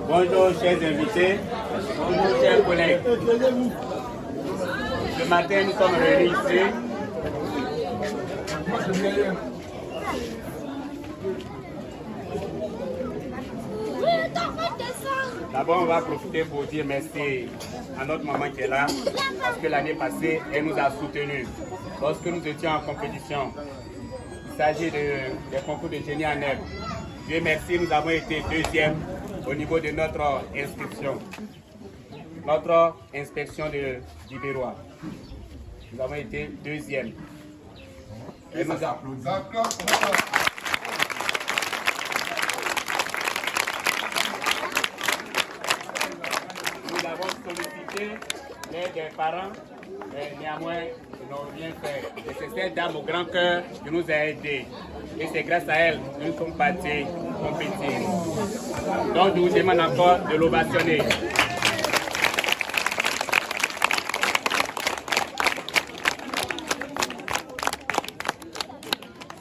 Bonjour chers invités, bonjour chers collègues. Ce matin nous sommes réunis ici. D'abord on va profiter pour dire merci à notre maman qui est là, parce que l'année passée elle nous a soutenus lorsque nous étions en compétition. Il s'agit des concours de génie en œuvre. Dieu merci, nous avons été deuxième au niveau de notre inscription. Notre inspection du Bérois. Nous avons été deuxième. Et nous avons sollicité l'aide des parents, mais néanmoins, ils n'ont rien fait. Et c'est cette dame au grand cœur qui nous a aidés. Et c'est grâce à elle que nous sommes partis compétir. Donc je vous demande encore de l'ovationner.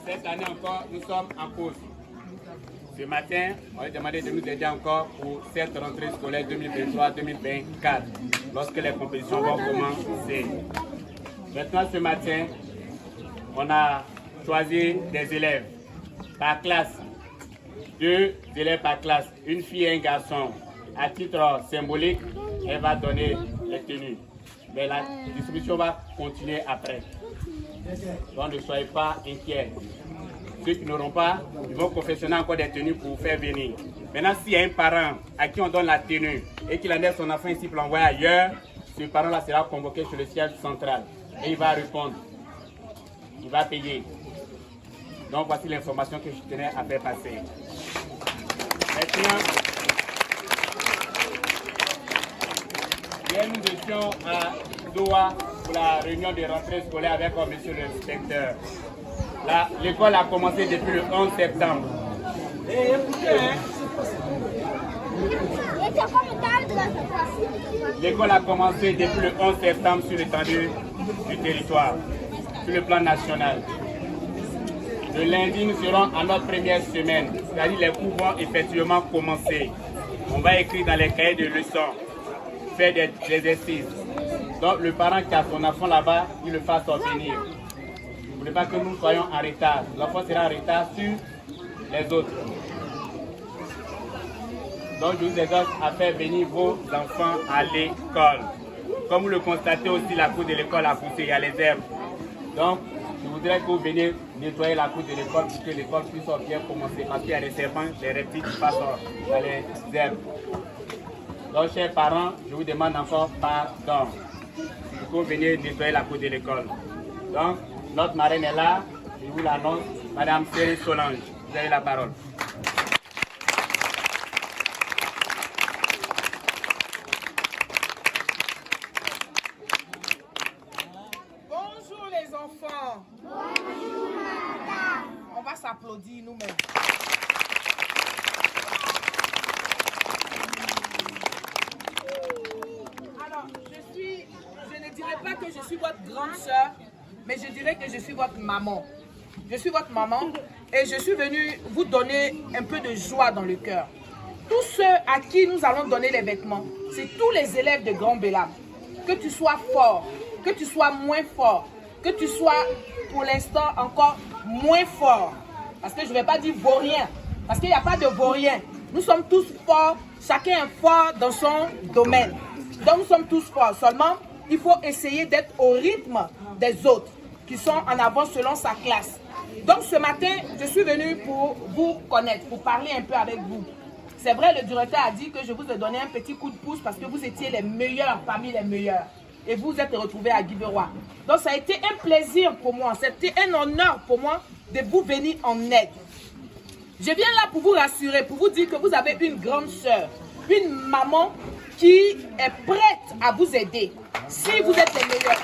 Cette année encore, nous sommes en pause. Ce matin, on a demandé de nous aider encore pour cette rentrée scolaire 2023-2024, lorsque les compétitions vont commencer. Maintenant, ce matin, on a choisi des élèves par classe, 2 élèves par classe, une fille et un garçon. À titre symbolique, elle va donner les tenues. Mais la distribution va continuer après. Donc ne soyez pas inquiets. Ceux qui n'auront pas, ils vont confectionner encore des tenues pour vous faire venir. Maintenant, s'il y a un parent à qui on donne la tenue et qu'il enlève son enfant ici pour l'envoyer ailleurs, ce parent-là sera convoqué sur le siège central et il va répondre. Il va payer. Donc voici l'information que je tenais à faire passer. Maintenant, hier nous étions à Doha pour la réunion de rentrée scolaire avec monsieur l'inspecteur. L'école a commencé depuis le 11 septembre. L'école a commencé depuis le 11 septembre sur l'étendue du territoire, sur le plan national. Le lundi, nous serons à notre première semaine, c'est-à-dire les cours vont effectivement commencer. On va écrire dans les cahiers de leçons, faire des exercices. Donc le parent qui a son enfant là-bas, il le fasse venir. Vous ne voulez pas que nous soyons en retard. L'enfant sera en retard sur les autres. Donc je vous exhorte à faire venir vos enfants à l'école. Comme vous le constatez aussi, la cour de l'école a poussé, il y a les herbes. Donc je voudrais que vous veniez nettoyer la cour de l'école pour que l'école puisse bien commencer. Parce qu'il y a des serpents, des reptiles qui passent dans les herbes. Donc chers parents, je vous demande encore pardon. Pour que vous veniez nettoyer la cour de l'école. Donc notre marraine est là, je vous l'annonce, Madame Céline Solange. Vous avez la parole. Bonjour les enfants. Bonjour madame. On va s'applaudir nous-mêmes. Alors, je ne dirais pas que je suis votre grande sœur, mais je dirais que je suis votre maman. Je suis votre maman et je suis venue vous donner un peu de joie dans le cœur. Tous ceux à qui nous allons donner les vêtements, c'est tous les élèves de Grand Bélam. Que tu sois fort, que tu sois moins fort, que tu sois pour l'instant encore moins fort. Parce que je ne vais pas dire vaurien, parce qu'il n'y a pas de vaurien. Nous sommes tous forts, chacun est fort dans son domaine. Donc nous sommes tous forts, seulement il faut essayer d'être au rythme des autres qui sont en avant selon sa classe. Donc ce matin, je suis venue pour vous connaître, pour parler un peu avec vous. C'est vrai, le directeur a dit que je vous ai donné un petit coup de pouce parce que vous étiez les meilleurs parmi les meilleurs. Et vous vous êtes retrouvés à Guiberois. Donc ça a été un plaisir pour moi, c'était un honneur pour moi de vous venir en aide. Je viens là pour vous rassurer, pour vous dire que vous avez une grande sœur, une maman qui est prête à vous aider si vous êtes les meilleurs.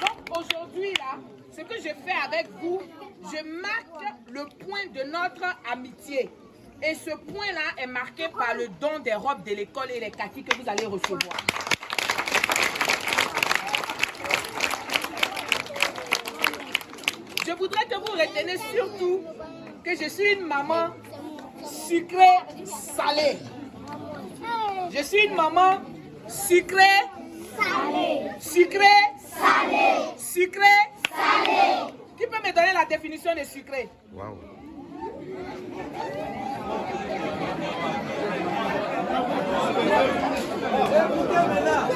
Donc aujourd'hui là, ce que je fais avec vous, je marque le point de notre amitié. Et ce point-là est marqué par le don des robes de l'école et les kakis que vous allez recevoir. je voudrais que vous reteniez surtout que je suis une maman sucrée salée. Je suis une maman sucrée salée. Sucrée salée. Sucrée salée. Qui peut me donner la définition de sucré? Wow.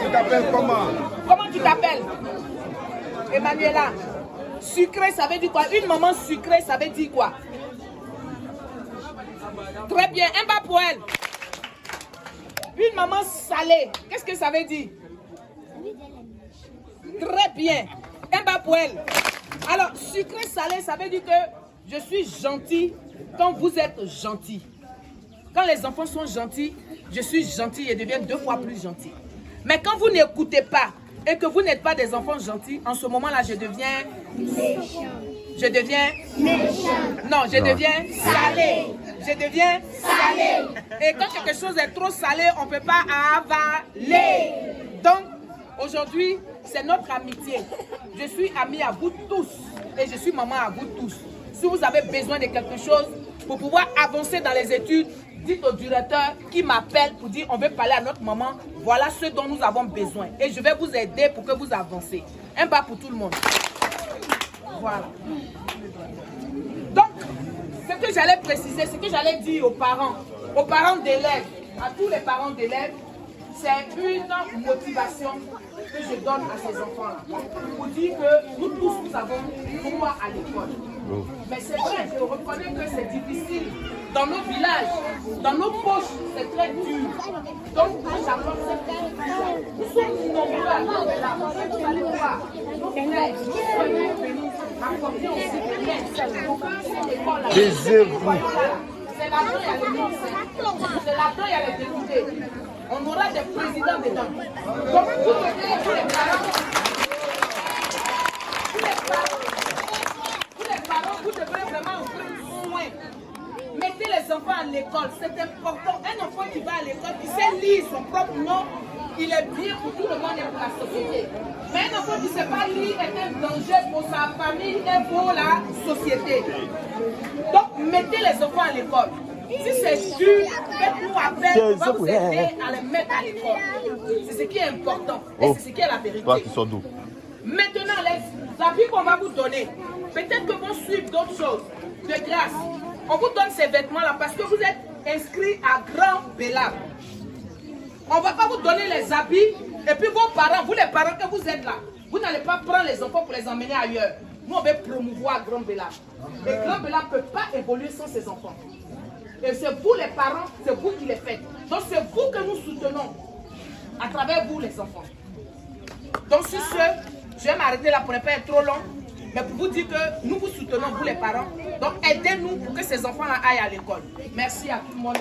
Tu t'appelles comment? Comment tu t'appelles? Emmanuela. Sucré, ça veut dire quoi? Une maman sucrée, ça veut dire quoi? Très bien, un bas pour elle. Une maman salée, qu'est-ce que ça veut dire? Très bien, un bas pour elle. Alors, sucré salé, ça veut dire que je suis gentil quand vous êtes gentil. Quand les enfants sont gentils, je suis gentil et deviens 2 fois plus gentil. Mais quand vous n'écoutez pas et que vous n'êtes pas des enfants gentils, en ce moment-là, je deviens méchant. Je deviens méchant. Non, je deviens salé. Je deviens salé. Et quand quelque chose est trop salé, on ne peut pas avaler. Donc, aujourd'hui, c'est notre amitié. Je suis amie à vous tous et je suis maman à vous tous. Si vous avez besoin de quelque chose pour pouvoir avancer dans les études, dites au directeur qui m'appelle pour dire on veut parler à notre maman. Voilà ce dont nous avons besoin. Et je vais vous aider pour que vous avancez. Un bas pour tout le monde. Voilà. Donc, ce que j'allais préciser, ce que j'allais dire aux parents d'élèves, à tous les parents d'élèves, c'est une motivation que je donne à ces enfants-là. Pour dire que nous tous, nous avons droit à l'école. Mais c'est vrai, je reconnais que c'est difficile. Dans nos villages, dans nos poches, c'est très dur. Donc, j'apporte cette discussion. Nous sommes nombreux à nous, vous allez voir. Nos frères, nos soeurs venus apporter aussi des lettres pour que cette école-là. C'est là-dedans, il y a les non-sens. C'est là-dedans, il y a les députés. On aura des présidents dedans. Donc, vous devez, tous les parents, vous devez vraiment prendre soin. Mettez les enfants à l'école, c'est important. Un enfant qui va à l'école, qui sait lire son propre nom, il est bien pour tout le monde et pour la société. Mais un enfant qui ne sait pas lire est un danger pour sa famille et pour la société. Donc, mettez les enfants à l'école. Si c'est dur, faites-nous appel, on va vous aider à les mettre à l'école. C'est ce qui est important et c'est ce qui est la vérité. Toi qui sors d'où? Maintenant, les habits qu'on va vous donner, peut-être que vont suivre d'autres choses. De grâce, on vous donne ces vêtements-là parce que vous êtes inscrits à Grand Bélab. On ne va pas vous donner les habits et puis vos parents, vous les parents que vous êtes là, vous n'allez pas prendre les enfants pour les emmener ailleurs. Nous, on veut promouvoir Grand Bélab. Et Grand Bélab ne peut pas évoluer sans ses enfants. Et c'est vous les parents, c'est vous qui les faites. Donc c'est vous que nous soutenons à travers vous les enfants. Donc sur ce, je vais m'arrêter là pour ne pas être trop long. Mais pour vous dire que nous vous soutenons, vous les parents. Donc aidez-nous pour que ces enfants-là aillent à l'école. Merci à tout le monde.